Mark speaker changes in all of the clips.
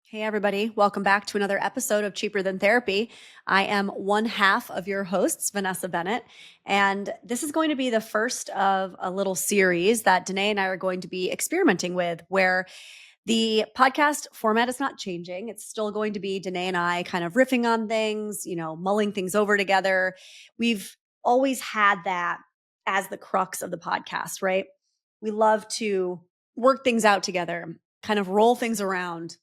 Speaker 1: Hey, everybody. Welcome back to another episode of Cheaper Than Therapy. I am one half of your hosts, Vanessa Bennett. And this is going to be the first of a little series that Dene and I are going to be experimenting with, where the podcast format is not changing. It's still going to be Dene and I kind of riffing on things, mulling things over together. We've always had that as the crux of the podcast, right? We love to work things out together, kind of roll things around,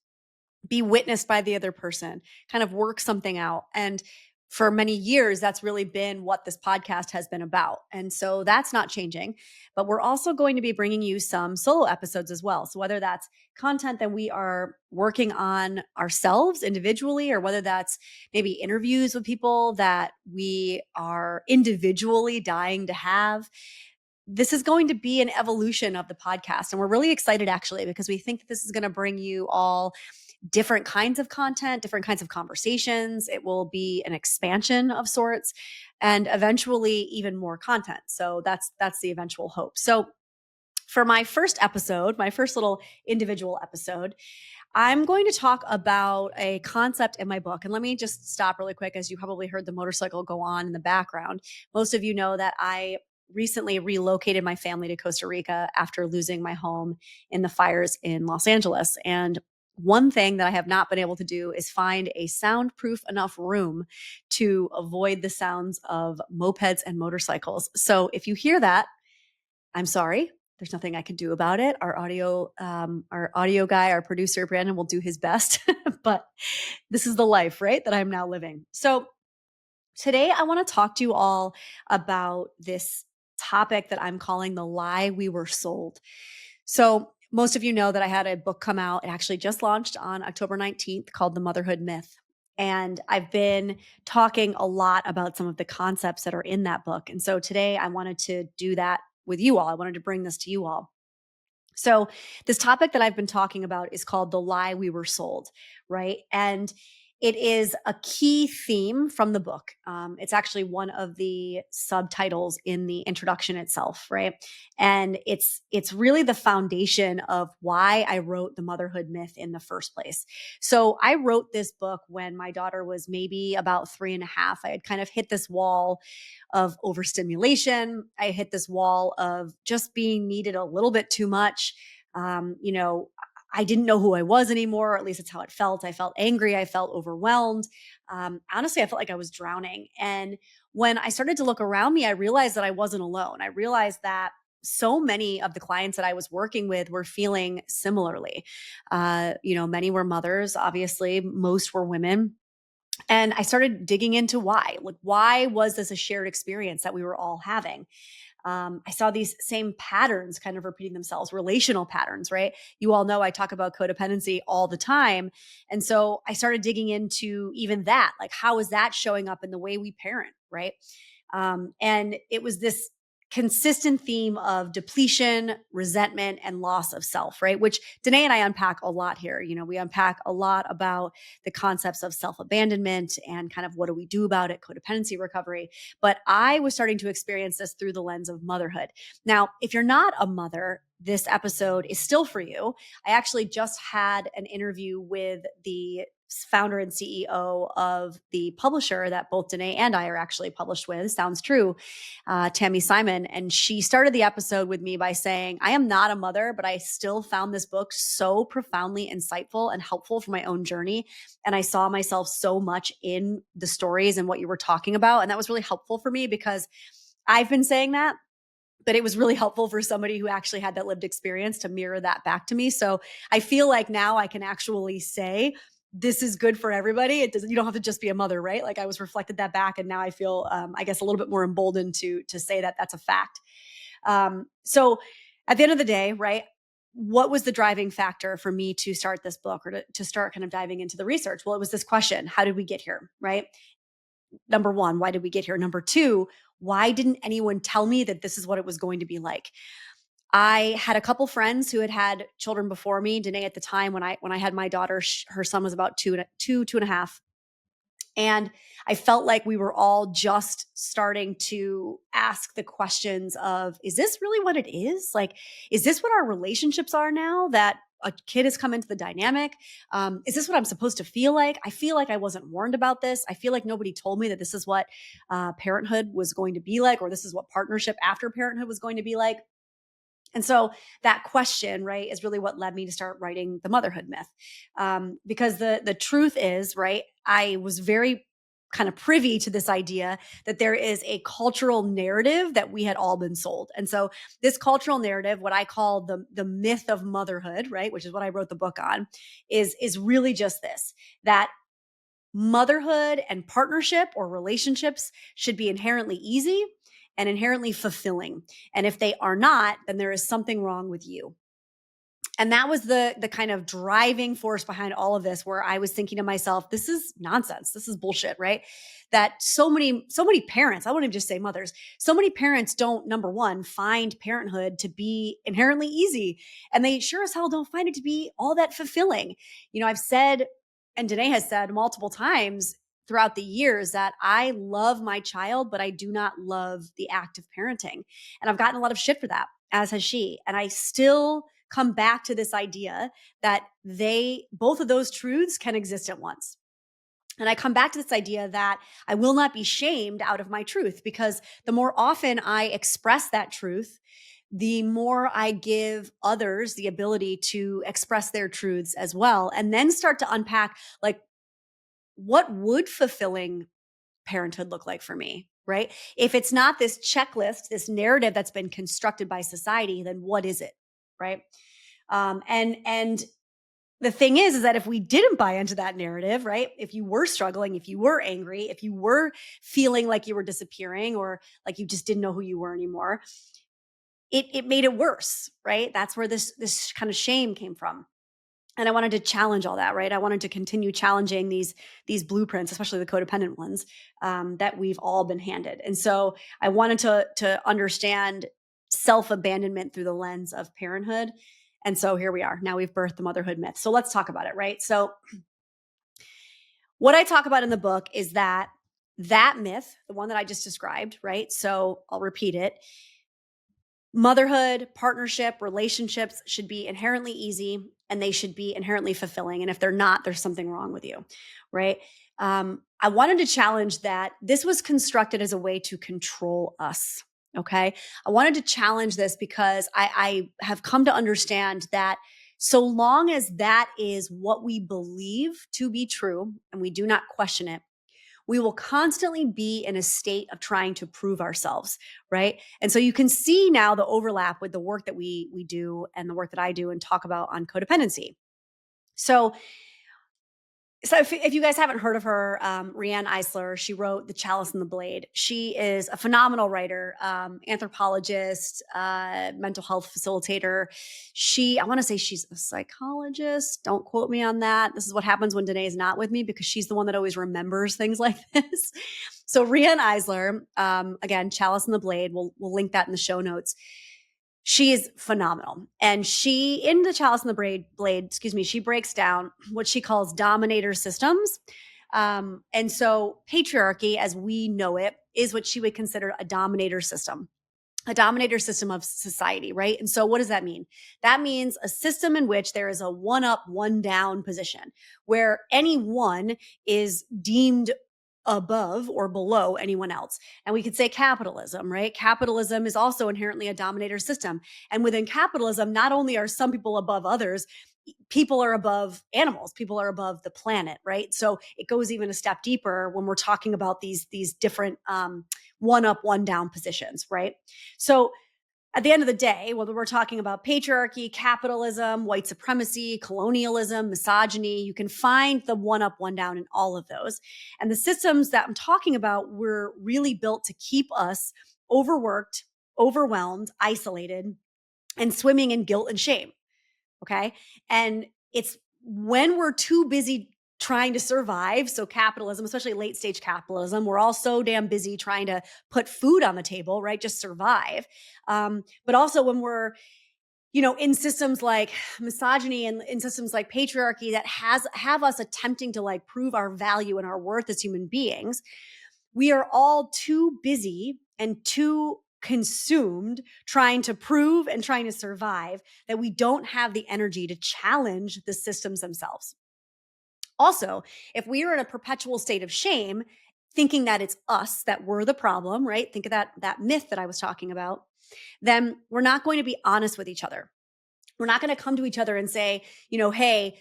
Speaker 1: be witnessed by the other person, kind of work something out. And for many years, that's really been what this podcast has been about. And so that's not changing. But we're also going to be bringing you some solo episodes as well. So whether that's content that we are working on ourselves individually, or whether that's maybe interviews with people that we are individually dying to have, this is going to be an evolution of the podcast. And we're really excited, actually, because we think that this is going to bring you all different kinds of content, different kinds of conversations. It will be an expansion of sorts, and eventually even more content. So that's the eventual hope. So for my first episode, my first little individual episode, I'm going to talk about a concept in my book. And let me just stop really quick, as you probably heard the motorcycle go on in the background. Most of you know that I recently relocated my family to Costa Rica after losing my home in the fires in Los Angeles. And one thing that I have not been able to do is find a soundproof enough room to avoid the sounds of mopeds and motorcycles. So if you hear that, I'm sorry. There's nothing I can do about it. Our audio guy, our producer, Brandon, will do his best. But this is the life, right, that I'm now living. So today I want to talk to you all about this topic that I'm calling the lie we were sold. So most of you know that I had a book come out. It actually just launched on October 19th, called The Motherhood Myth. And I've been talking a lot about some of the concepts that are in that book. And so today I wanted to do that with you all. I wanted to bring this to you all. So this topic that I've been talking about is called the lie we were sold, right? And it is a key theme from the book. It's actually one of the subtitles in the introduction itself, right? And it's really the foundation of why I wrote the Motherhood Myth in the first place. So I wrote this book when my daughter was maybe about 3.5. I had kind of hit this wall of overstimulation. I hit this wall of just being needed a little bit too much. I didn't know who I was anymore, or at least it's how it felt. I felt angry. I felt overwhelmed. Honestly, I felt like I was drowning. And when I started to look around me, I realized that I wasn't alone. I realized that so many of the clients that I was working with were feeling similarly. Many were mothers, obviously, most were women. And I started digging into why. Like, why was this a shared experience that we were all having? I saw these same patterns kind of repeating themselves, relational patterns, right? You all know I talk about codependency all the time. And so I started digging into even that, like, how is that showing up in the way we parent, right? And it was this consistent theme of depletion, resentment, and loss of self, right? Which Dene and I unpack a lot here. We unpack a lot about the concepts of self-abandonment and kind of what do we do about it, codependency recovery. But I was starting to experience this through the lens of motherhood. Now, if you're not a mother, this episode is still for you. I actually just had an interview with the founder and CEO of the publisher that both Dene and I are actually published with, Sounds True, Tammy Simon. And she started the episode with me by saying, I am not a mother, but I still found this book so profoundly insightful and helpful for my own journey. And I saw myself so much in the stories and what you were talking about. And that was really helpful for me because I've been saying that, but it was really helpful for somebody who actually had that lived experience to mirror that back to me. So I feel like now I can actually say, this is good for everybody. You don't have to just be a mother, right? Like, I was reflected that back, and now I feel, I guess, a little bit more emboldened to say that that's a fact. So at the end of the day, right, what was the driving factor for me to start this book, or to start kind of diving into the research? Well, it was this question: how did we get here, right? Number one, why did we get here? Number two, why didn't anyone tell me that this is what it was going to be like? I had a couple friends who had had children before me. Dene, at the time when I had my daughter, her son was about two and a half. And I felt like we were all just starting to ask the questions of, is this really what it is? Like, is this what our relationships are now? That a kid has come into the dynamic. Is this what I'm supposed to feel like? I feel like I wasn't warned about this. I feel like nobody told me that this is what parenthood was going to be like, or this is what partnership after parenthood was going to be like. And so that question, right, is really what led me to start writing the Motherhood Myth. Because the truth is, right, I was very kind of privy to this idea that there is a cultural narrative that we had all been sold. And so this cultural narrative, what I call the myth of motherhood, right, which is what I wrote the book on, is really just this, that motherhood and partnership or relationships should be inherently easy and inherently fulfilling. And if they are not, then there is something wrong with you. And that was the kind of driving force behind all of this, where I was thinking to myself, this is nonsense. This is bullshit, right? That so many parents, I wouldn't just say mothers, so many parents don't, number one, find parenthood to be inherently easy. And they sure as hell don't find it to be all that fulfilling. I've said, and Dene has said multiple times throughout the years, that I love my child, but I do not love the act of parenting. And I've gotten a lot of shit for that, as has she. And I still come back to this idea that both of those truths can exist at once. And I come back to this idea that I will not be shamed out of my truth, because the more often I express that truth, the more I give others the ability to express their truths as well, and then start to unpack, like, what would fulfilling parenthood look like for me, right? If it's not this checklist, this narrative that's been constructed by society, then what is it, right? And the thing is that if we didn't buy into that narrative, right? If you were struggling, if you were angry, if you were feeling like you were disappearing, or like you just didn't know who you were anymore, it made it worse, right? That's where this kind of shame came from. And I wanted to challenge all that, right? I wanted to continue challenging these blueprints, especially the codependent ones, that we've all been handed. And so I wanted to understand self-abandonment through the lens of parenthood. And so here we are. Now we've birthed the motherhood myth. So let's talk about it, right? So what I talk about in the book is that myth, the one that I just described, right? So I'll repeat it. Motherhood, partnership, relationships should be inherently easy, and they should be inherently fulfilling. And if they're not, there's something wrong with you, right? I wanted to challenge that this was constructed as a way to control us. Okay. I wanted to challenge this because I have come to understand that so long as that is what we believe to be true and we do not question it, we will constantly be in a state of trying to prove ourselves, right? And so you can see now the overlap with the work that we do and the work that I do and talk about on codependency. So if you guys haven't heard of her, Riane Eisler, she wrote The Chalice and the Blade. She is a phenomenal writer, anthropologist, mental health facilitator. I want to say she's a psychologist. Don't quote me on that. This is what happens when Dene is not with me, because she's the one that always remembers things like this. So Riane Eisler, again, Chalice and the Blade, we'll link that in the show notes. She is phenomenal. And in the Chalice and the Blade, she breaks down what she calls dominator systems. And so patriarchy, as we know it, is what she would consider a dominator system of society, right? And so what does that mean? That means a system in which there is a one up, one down position, where any one is deemed above or below anyone else. And we could say capitalism, right? Capitalism is also inherently a dominator system. And within capitalism, not only are some people above others, people are above animals, people are above the planet, right? So it goes even a step deeper when we're talking about these different one up, one down positions, right? So at the end of the day, whether we're talking about patriarchy, capitalism, white supremacy, colonialism, misogyny, you can find the one up, one down in all of those. And the systems that I'm talking about were really built to keep us overworked, overwhelmed, isolated, and swimming in guilt and shame. Okay. And it's when we're too busy trying to survive. So capitalism, especially late stage capitalism, we're all so damn busy trying to put food on the table, right? Just survive. But also when we're, in systems like misogyny and in systems like patriarchy that have us attempting to like prove our value and our worth as human beings, we are all too busy and too consumed trying to prove and trying to survive that we don't have the energy to challenge the systems themselves. Also, if we are in a perpetual state of shame, thinking that it's us, that we're the problem, right? Think of that myth that I was talking about, then we're not going to be honest with each other. We're not going to come to each other and say, hey,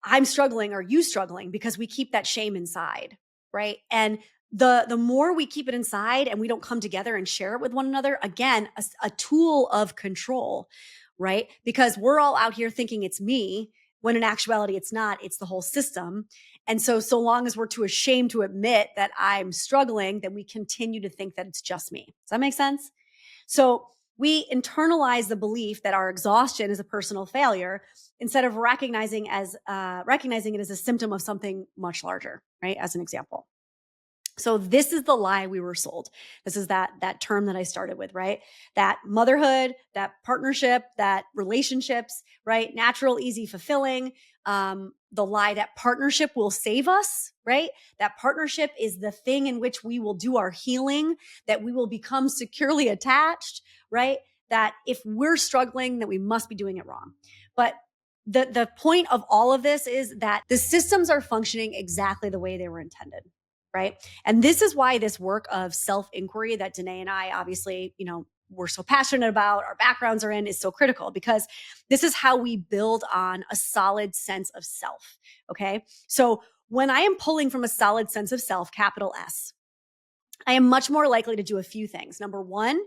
Speaker 1: I'm struggling, or you struggling, because we keep that shame inside, right? And the more we keep it inside and we don't come together and share it with one another, again, a tool of control, right? Because we're all out here thinking it's me, when in actuality it's not, it's the whole system. And so long as we're too ashamed to admit that I'm struggling, then we continue to think that it's just me. Does that make sense? So we internalize the belief that our exhaustion is a personal failure instead of recognizing it as a symptom of something much larger, right? As an example. So this is the lie we were sold. This is that term that I started with, right? That motherhood, that partnership, that relationships, right? Natural, easy, fulfilling. The lie that partnership will save us, right? That partnership is the thing in which we will do our healing, that we will become securely attached, right? That if we're struggling, that we must be doing it wrong. But the point of all of this is that the systems are functioning exactly the way they were intended, right? And this is why this work of self-inquiry that Dene and I obviously, we're so passionate about, our backgrounds are in, is so critical, because this is how we build on a solid sense of self. Okay. So when I am pulling from a solid sense of self, capital S, I am much more likely to do a few things. Number one,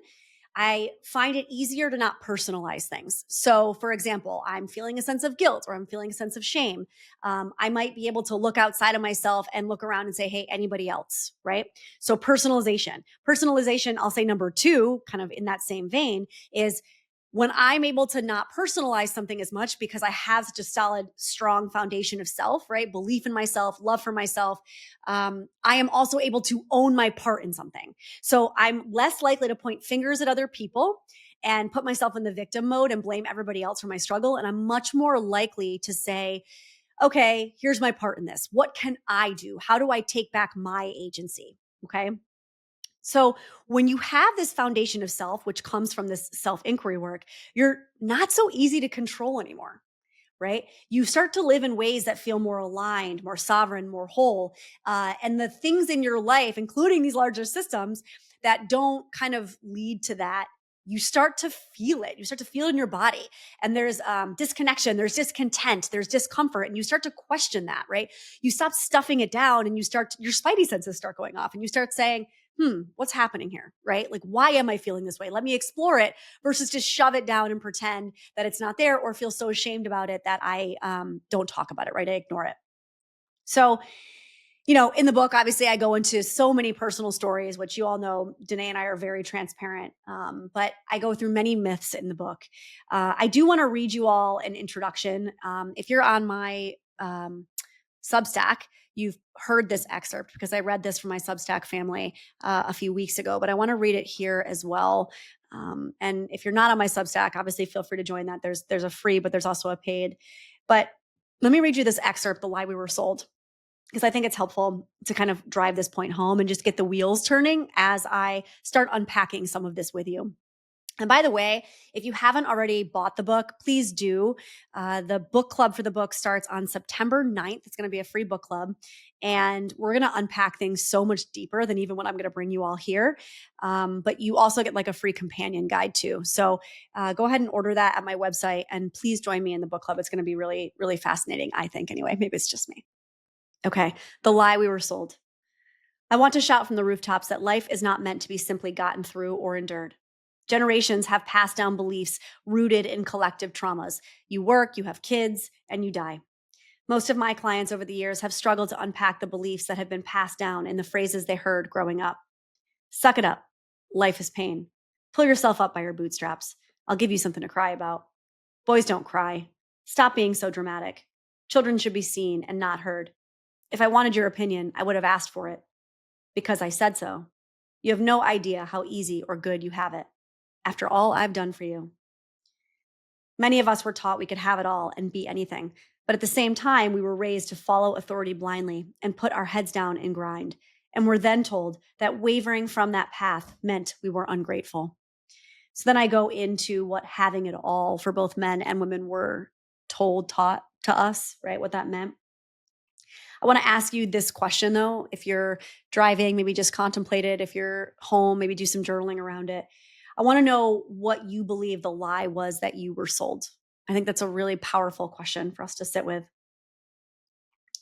Speaker 1: I find it easier to not personalize things. So, for example, I'm feeling a sense of guilt or I'm feeling a sense of shame. I might be able to look outside of myself and look around and say, hey, anybody else, right? So, personalization. Personalization, I'll say number two, kind of in that same vein, is when I'm able to not personalize something as much because I have such a solid, strong foundation of self, right? Belief in myself, love for myself. I am also able to own my part in something. So I'm less likely to point fingers at other people and put myself in the victim mode and blame everybody else for my struggle. And I'm much more likely to say, okay, here's my part in this. What can I do? How do I take back my agency? Okay. So when you have this foundation of self, which comes from this self-inquiry work, you're not so easy to control anymore, right? You start to live in ways that feel more aligned, more sovereign, more whole. And the things in your life, including these larger systems that don't kind of lead to that, you start to feel it. You start to feel it in your body. And there's disconnection, there's discontent, there's discomfort. And you start to question that, right? You stop stuffing it down and your spidey senses start going off and you start saying, what's happening here, right? Like, why am I feeling this way? Let me explore it versus just shove it down and pretend that it's not there or feel so ashamed about it that I don't talk about it, right? I ignore it. So, in the book, obviously, I go into so many personal stories, which you all know, Dene and I are very transparent. But I go through many myths in the book. I do want to read you all an introduction. If you're on my Substack, you've heard this excerpt because I read this for my Substack family a few weeks ago, but I want to read it here as well. And if you're not on my Substack, obviously feel free to join that. There's a free, but there's also a paid. But let me read you this excerpt, The Lie We Were Sold, because I think it's helpful to kind of drive this point home and just get the wheels turning as I start unpacking some of this with you. And by the way, if you haven't already bought the book, please do. The book club for the book starts on September 9th. It's going to be a free book club. And we're going to unpack things so much deeper than even what I'm going to bring you all here. But you also get like a free companion guide too. So go ahead and order that at my website. And please join me in the book club. It's going to be really, really fascinating, I think, anyway. Maybe it's just me. Okay. The lie we were sold. I want to shout from the rooftops that life is not meant to be simply gotten through or endured. Generations have passed down beliefs rooted in collective traumas. You work, you have kids, and you die. Most of my clients over the years have struggled to unpack the beliefs that have been passed down in the phrases they heard growing up. Suck it up. Life is pain. Pull yourself up by your bootstraps. I'll give you something to cry about. Boys don't cry. Stop being so dramatic. Children should be seen and not heard. If I wanted your opinion, I would have asked for it. Because I said so. You have no idea how easy or good you have it. After all I've done for you. Many of us were taught we could have it all and be anything. But at the same time, we were raised to follow authority blindly and put our heads down and grind. And were then told that wavering from that path meant we were ungrateful. So then I go into what having it all for both men and women were taught to us, right? What that meant. I want to ask you this question though. If you're driving, maybe just contemplate it. If you're home, maybe do some journaling around it. I want to know what you believe the lie was that you were sold. I think that's a really powerful question for us to sit with.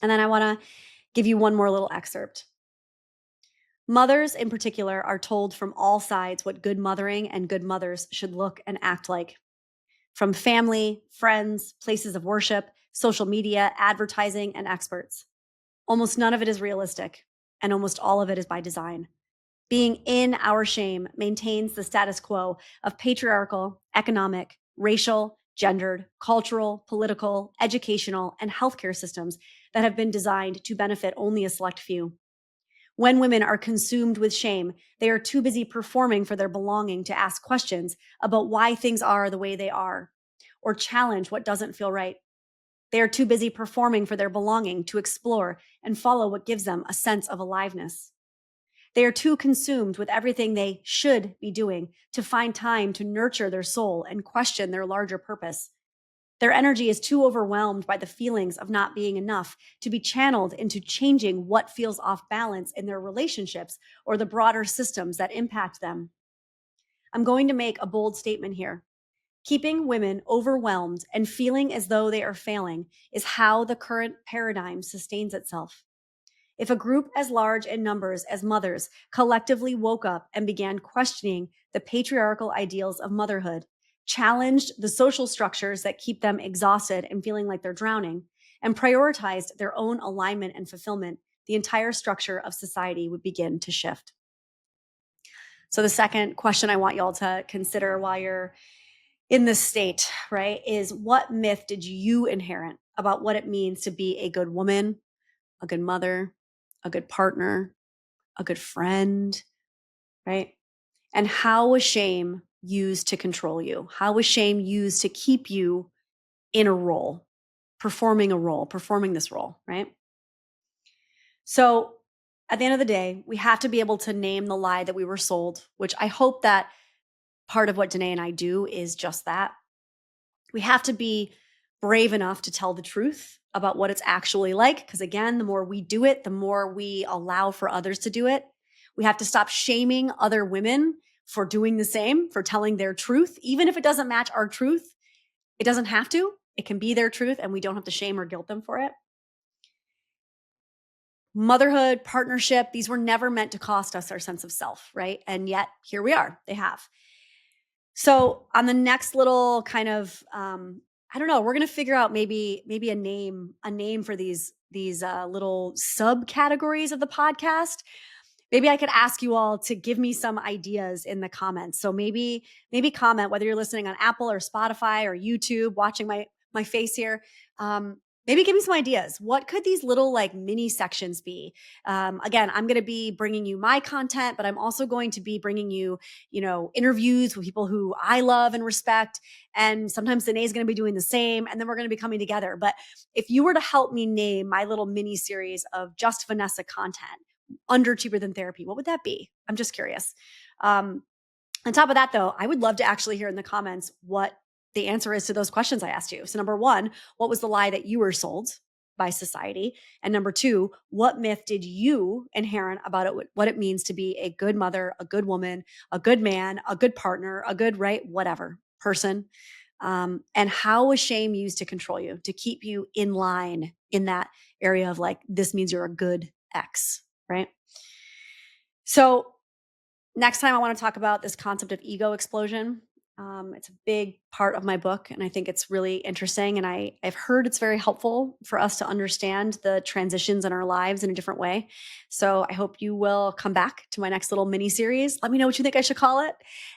Speaker 1: And then I want to give you one more little excerpt. Mothers in particular are told from all sides what good mothering and good mothers should look and act like. From family, friends, places of worship, social media, advertising, and experts. Almost none of it is realistic, and almost all of it is by design. Being in our shame maintains the status quo of patriarchal, economic, racial, gendered, cultural, political, educational, and healthcare systems that have been designed to benefit only a select few. When women are consumed with shame, they are too busy performing for their belonging to ask questions about why things are the way they are, or challenge what doesn't feel right. They are too busy performing for their belonging to explore and follow what gives them a sense of aliveness. They are too consumed with everything they should be doing to find time to nurture their soul and question their larger purpose. Their energy is too overwhelmed by the feelings of not being enough to be channeled into changing what feels off balance in their relationships or the broader systems that impact them. I'm going to make a bold statement here. Keeping women overwhelmed and feeling as though they are failing is how the current paradigm sustains itself. If a group as large in numbers as mothers collectively woke up and began questioning the patriarchal ideals of motherhood, challenged the social structures that keep them exhausted and feeling like they're drowning, and prioritized their own alignment and fulfillment, the entire structure of society would begin to shift. So, the second question I want y'all to consider while you're in this state, right, is what myth did you inherit about what it means to be a good woman, a good mother, a good partner, a good friend, right? And how was shame used to control you? How was shame used to keep you in a role, performing this role, right? So at the end of the day, we have to be able to name the lie that we were sold, which I hope that part of what Dene and I do is just that. We have to be brave enough to tell the truth about what it's actually like. Because again, the more we do it, the more we allow for others to do it. We have to stop shaming other women for doing the same, for telling their truth. Even if it doesn't match our truth, it doesn't have to. It can be their truth, and we don't have to shame or guilt them for it. Motherhood, partnership, these were never meant to cost us our sense of self, right? And yet here we are, they have. So on the next little kind of, I don't know, we're going to figure out maybe a name for these little subcategories of the podcast. Maybe I could ask you all to give me some ideas in the comments. So maybe comment whether you're listening on Apple or Spotify or YouTube, watching my face here. Maybe give me some ideas. What could these little like mini sections be? Again, I'm going to be bringing you my content, but I'm also going to be bringing you, interviews with people who I love and respect. And sometimes Dene is going to be doing the same, and then we're going to be coming together. But if you were to help me name my little mini series of just Vanessa content under Cheaper Than Therapy, what would that be? I'm just curious. On top of that, though, I would love to actually hear in the comments what the answer is to those questions I asked you. So number one, what was the lie that you were sold by society? And number two, what myth did you inherit about it, what it means to be a good mother, a good woman, a good man, a good partner, a good, whatever person? And how was shame used to control you, to keep you in line in that area of like, this means you're a good X, right? So next time I want to talk about this concept of ego explosion. It's a big part of my book, and I think it's really interesting. And I've heard it's very helpful for us to understand the transitions in our lives in a different way. So I hope you will come back to my next little mini series. Let me know what you think I should call it.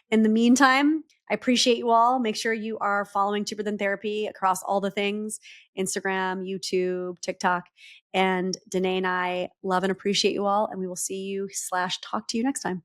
Speaker 1: In the meantime, I appreciate you all. Make sure you are following Cheaper Than Therapy across all the things, Instagram, YouTube, TikTok. And Dene and I love and appreciate you all. And we will see you / talk to you next time.